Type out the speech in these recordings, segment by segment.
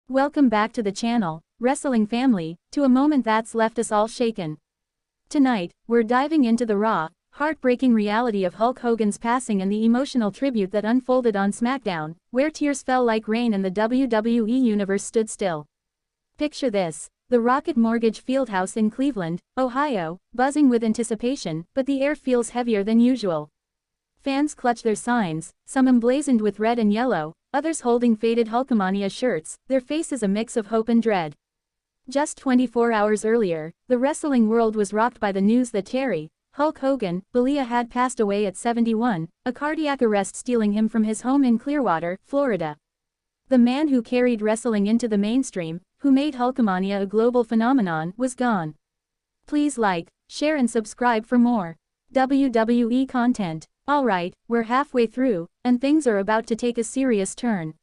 Welcome back to the channel, Wrestling Family, to a moment that's left us all shaken. Tonight, we're diving into the raw, heartbreaking reality of Hulk Hogan's passing and the emotional tribute that unfolded on Smackdown, where tears fell like rain and the WWE Universe stood still. Picture this: the Rocket Mortgage Fieldhouse in Cleveland, Ohio, buzzing with anticipation, but the air feels heavier than usual. Fans clutch their signs, some emblazoned with red and yellow, others holding faded Hulkamania shirts, their faces a mix of hope and dread. Just 24 hours earlier, the wrestling world was rocked by the news that Hulk Hogan, had passed away at 71, a cardiac arrest stealing him from his home in Clearwater, Florida. The man who carried wrestling into the mainstream, who made Hulkamania a global phenomenon, was gone. Please like, share and subscribe for more WWE content. Alright, we're halfway through, and things are about to take a serious turn.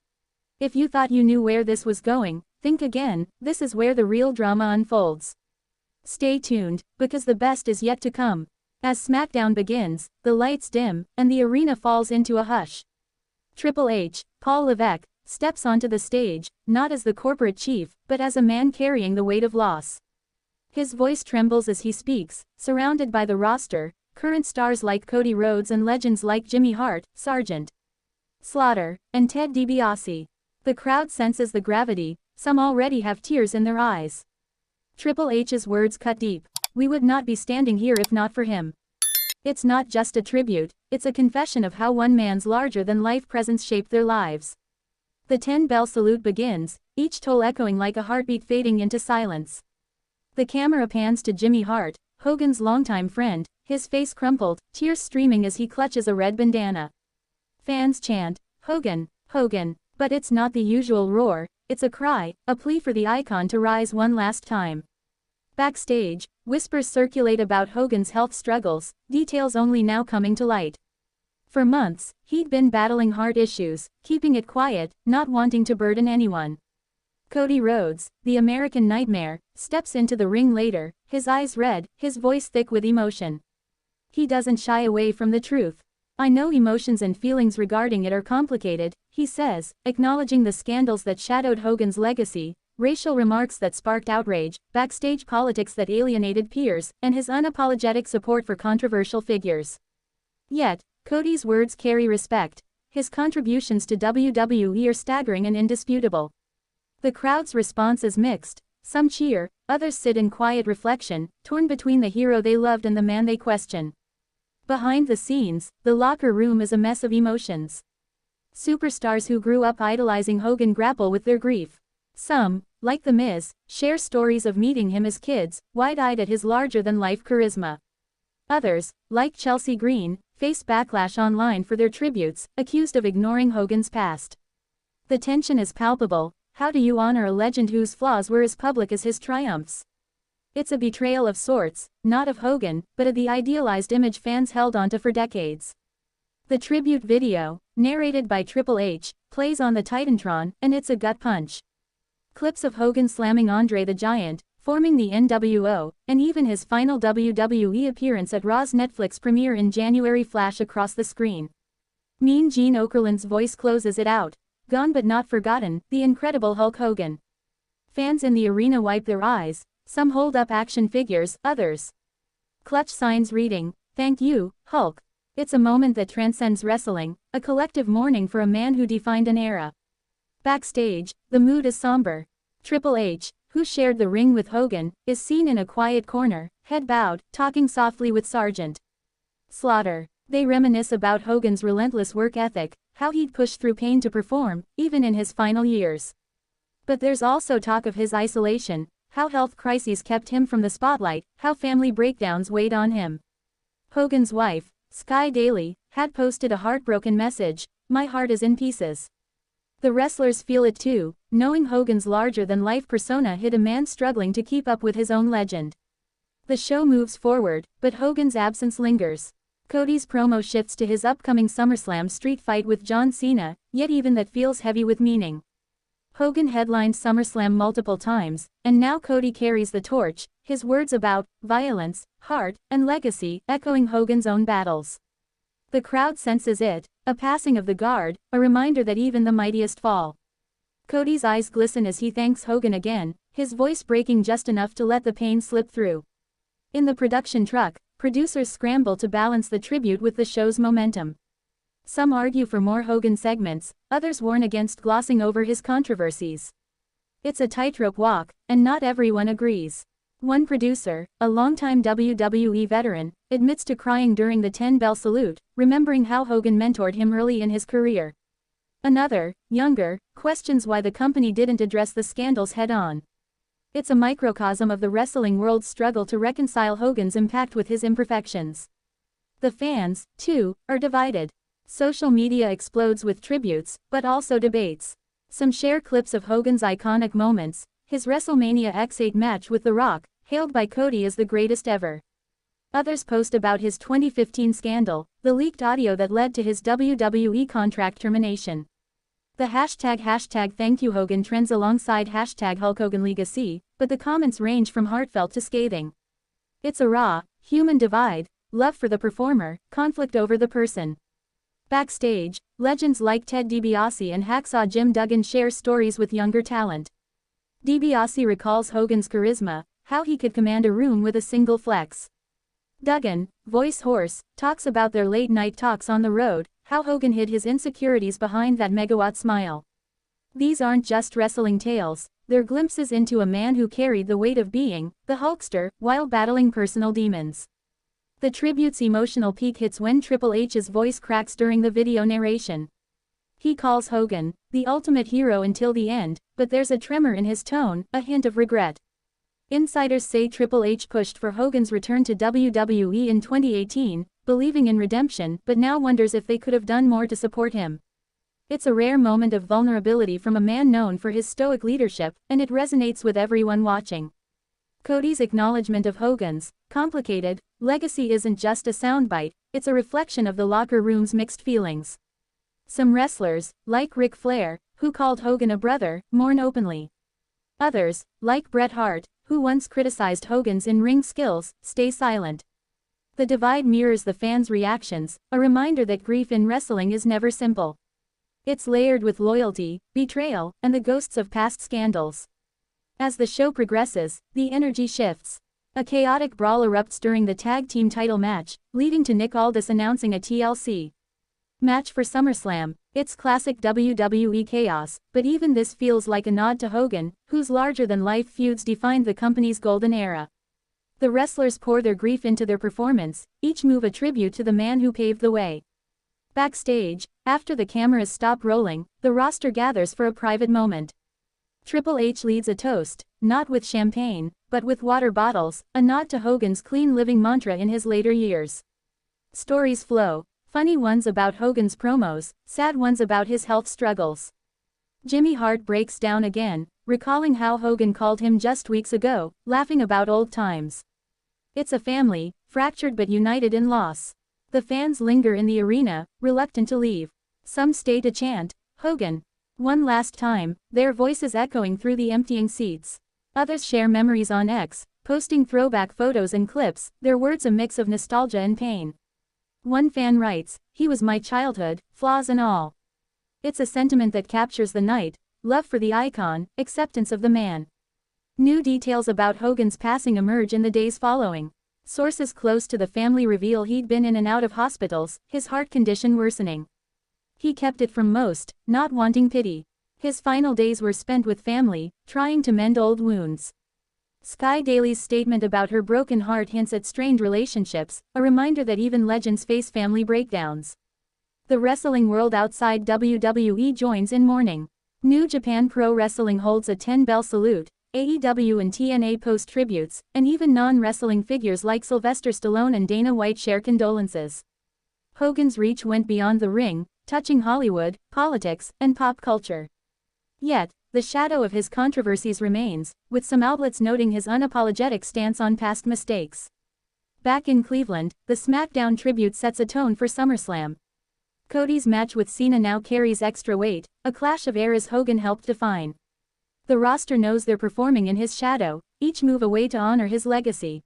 If you thought you knew where this was going, think again. This is where the real drama unfolds. Stay tuned, because the best is yet to come. As SmackDown begins, the lights dim, and the arena falls into a hush. Triple H, Paul Levesque, steps onto the stage, not as the corporate chief, but as a man carrying the weight of loss. His voice trembles as he speaks, surrounded by the roster, current stars like Cody Rhodes and legends like Jimmy Hart, Sgt. Slaughter, and Ted DiBiase. The crowd senses the gravity, some already have tears in their eyes. Triple H's words cut deep. We would not be standing here if not for him. It's not just a tribute, it's a confession of how one man's larger-than-life presence shaped their lives. The 10-bell salute begins, each toll echoing like a heartbeat fading into silence. The camera pans to Jimmy Hart, Hogan's longtime friend, his face crumpled, tears streaming as he clutches a red bandana. Fans chant, "Hogan, Hogan," but it's not the usual roar, it's a cry, a plea for the icon to rise one last time. Backstage, whispers circulate about Hogan's health struggles, details only now coming to light. For months, he'd been battling heart issues, keeping it quiet, not wanting to burden anyone. Cody Rhodes, the American Nightmare, steps into the ring later, his eyes red, his voice thick with emotion. He doesn't shy away from the truth. "I know emotions and feelings regarding it are complicated," he says, acknowledging the scandals that shadowed Hogan's legacy, racial remarks that sparked outrage, backstage politics that alienated peers, and his unapologetic support for controversial figures. Yet, Cody's words carry respect. His contributions to WWE are staggering and indisputable. The crowd's response is mixed. Some cheer, others sit in quiet reflection, torn between the hero they loved and the man they question. Behind the scenes, the locker room is a mess of emotions. Superstars who grew up idolizing Hogan grapple with their grief. Some, like The Miz, share stories of meeting him as kids, wide-eyed at his larger-than-life charisma. Others, like Chelsea Green, face backlash online for their tributes, accused of ignoring Hogan's past. The tension is palpable. How do you honor a legend whose flaws were as public as his triumphs? It's a betrayal of sorts, not of Hogan, but of the idealized image fans held onto for decades. The tribute video, narrated by Triple H, plays on the Titantron, and it's a gut punch. Clips of Hogan slamming Andre the Giant, forming the NWO, and even his final WWE appearance at Raw's Netflix premiere in January flash across the screen. Mean Gene Okerlund's voice closes it out. Gone but not forgotten, the incredible Hulk Hogan. Fans in the arena wipe their eyes, some hold up action figures, others clutch signs reading, "Thank you, Hulk." It's a moment that transcends wrestling, a collective mourning for a man who defined an era. Backstage, the mood is somber. Triple H, who shared the ring with Hogan, is seen in a quiet corner, head bowed, talking softly with Sgt. Slaughter. They reminisce about Hogan's relentless work ethic, how he'd push through pain to perform, even in his final years. But there's also talk of his isolation, how health crises kept him from the spotlight, how family breakdowns weighed on him. Hogan's wife, Sky Daly, had posted a heartbroken message, "My heart is in pieces." The wrestlers feel it too, knowing Hogan's larger-than-life persona hid a man struggling to keep up with his own legend. The show moves forward, but Hogan's absence lingers. Cody's promo shifts to his upcoming SummerSlam street fight with John Cena, yet even that feels heavy with meaning. Hogan headlined SummerSlam multiple times, and now Cody carries the torch, his words about violence, heart, and legacy echoing Hogan's own battles. The crowd senses it, a passing of the guard, a reminder that even the mightiest fall. Cody's eyes glisten as he thanks Hogan again, his voice breaking just enough to let the pain slip through. In the production truck, producers scramble to balance the tribute with the show's momentum. Some argue for more Hogan segments, others warn against glossing over his controversies. It's a tightrope walk, and not everyone agrees. One producer, a longtime WWE veteran, admits to crying during the 10-bell salute, remembering how Hogan mentored him early in his career. Another, younger, questions why the company didn't address the scandals head-on. It's a microcosm of the wrestling world's struggle to reconcile Hogan's impact with his imperfections. The fans, too, are divided. Social media explodes with tributes, but also debates. Some share clips of Hogan's iconic moments, his WrestleMania X8 match with The Rock, hailed by Cody as the greatest ever. Others post about his 2015 scandal, the leaked audio that led to his WWE contract termination. The hashtag Thank You Hogan trends alongside hashtag Hulk Hogan Legacy, but the comments range from heartfelt to scathing. It's a raw, human divide, love for the performer, conflict over the person. Backstage, legends like Ted DiBiase and Hacksaw Jim Duggan share stories with younger talent. DiBiase recalls Hogan's charisma, how he could command a room with a single flex. Duggan, voice hoarse, talks about their late-night talks on the road, how Hogan hid his insecurities behind that megawatt smile. These aren't just wrestling tales, they're glimpses into a man who carried the weight of being the Hulkster while battling personal demons. The tribute's emotional peak hits when Triple H's voice cracks during the video narration. He calls Hogan the ultimate hero until the end, but there's a tremor in his tone, a hint of regret. Insiders say Triple H pushed for Hogan's return to WWE in 2018, believing in redemption, but now wonders if they could have done more to support him. It's a rare moment of vulnerability from a man known for his stoic leadership, and it resonates with everyone watching. Cody's acknowledgement of Hogan's complicated legacy isn't just a soundbite, it's a reflection of the locker room's mixed feelings. Some wrestlers, like Ric Flair, who called Hogan a brother, mourn openly. Others, like Bret Hart, who once criticized Hogan's in-ring skills, stay silent. The divide mirrors the fans' reactions, a reminder that grief in wrestling is never simple. It's layered with loyalty, betrayal, and the ghosts of past scandals. As the show progresses, the energy shifts. A chaotic brawl erupts during the tag team title match, leading to Nick Aldis announcing a TLC match for SummerSlam. It's classic WWE chaos, but even this feels like a nod to Hogan, whose larger-than-life feuds defined the company's golden era. The wrestlers pour their grief into their performance, each move a tribute to the man who paved the way. Backstage, after the cameras stop rolling, the roster gathers for a private moment. Triple H leads a toast, not with champagne, but with water bottles, a nod to Hogan's clean living mantra in his later years. Stories flow, funny ones about Hogan's promos, sad ones about his health struggles. Jimmy Hart breaks down again, recalling how Hogan called him just weeks ago, laughing about old times. It's a family, fractured but united in loss. The fans linger in the arena, reluctant to leave. Some stay to chant, Hogan, one last time, their voices echoing through the emptying seats. Others share memories on X, posting throwback photos and clips, their words a mix of nostalgia and pain. One fan writes, "He was my childhood, flaws and all." It's a sentiment that captures the night, love for the icon, acceptance of the man. New details about Hogan's passing emerge in the days following. Sources close to the family reveal he'd been in and out of hospitals, his heart condition worsening. He kept it from most, not wanting pity. His final days were spent with family, trying to mend old wounds. Sky Daily's statement about her broken heart hints at strained relationships, a reminder that even legends face family breakdowns. The wrestling world outside WWE joins in mourning. New Japan Pro Wrestling holds a 10-bell salute, AEW and TNA post tributes, and even non-wrestling figures like Sylvester Stallone and Dana White share condolences. Hogan's reach went beyond the ring, touching Hollywood, politics, and pop culture. Yet, the shadow of his controversies remains, with some outlets noting his unapologetic stance on past mistakes. Back in Cleveland, the Smackdown tribute sets a tone for SummerSlam. Cody's match with Cena now carries extra weight, a clash of eras Hogan helped define. The roster knows they're performing in his shadow, each move a way to honor his legacy.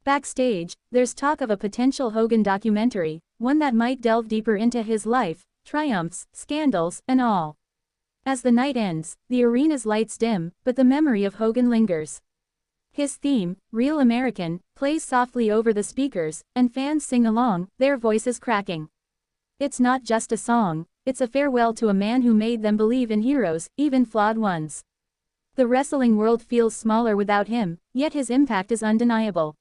Backstage, there's talk of a potential Hogan documentary, one that might delve deeper into his life, triumphs, scandals, and all. As the night ends, the arena's lights dim, but the memory of Hogan lingers. His theme, Real American, plays softly over the speakers, and fans sing along, their voices cracking. It's not just a song, it's a farewell to a man who made them believe in heroes, even flawed ones. The wrestling world feels smaller without him, yet his impact is undeniable.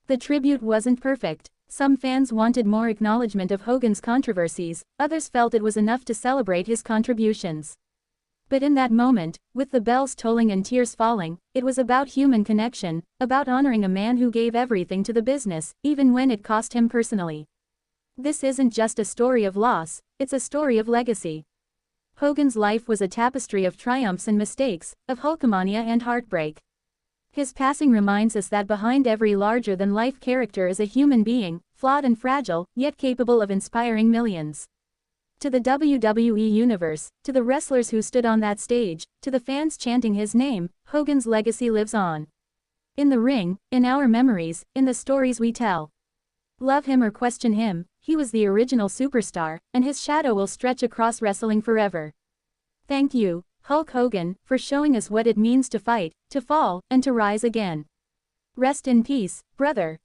The tribute wasn't perfect. Some fans wanted more acknowledgement of Hogan's controversies, others felt it was enough to celebrate his contributions. But in that moment, with the bells tolling and tears falling, it was about human connection, about honoring a man who gave everything to the business, even when it cost him personally. This isn't just a story of loss, it's a story of legacy. Hogan's life was a tapestry of triumphs and mistakes, of Hulkamania and heartbreak. His passing reminds us that behind every larger-than-life character is a human being, flawed and fragile, yet capable of inspiring millions. To the WWE Universe, to the wrestlers who stood on that stage, to the fans chanting his name, Hogan's legacy lives on. In the ring, in our memories, in the stories we tell. Love him or question him, he was the original superstar, and his shadow will stretch across wrestling forever. Thank you, Hulk Hogan, for showing us what it means to fight, to fall, and to rise again. Rest in peace, brother.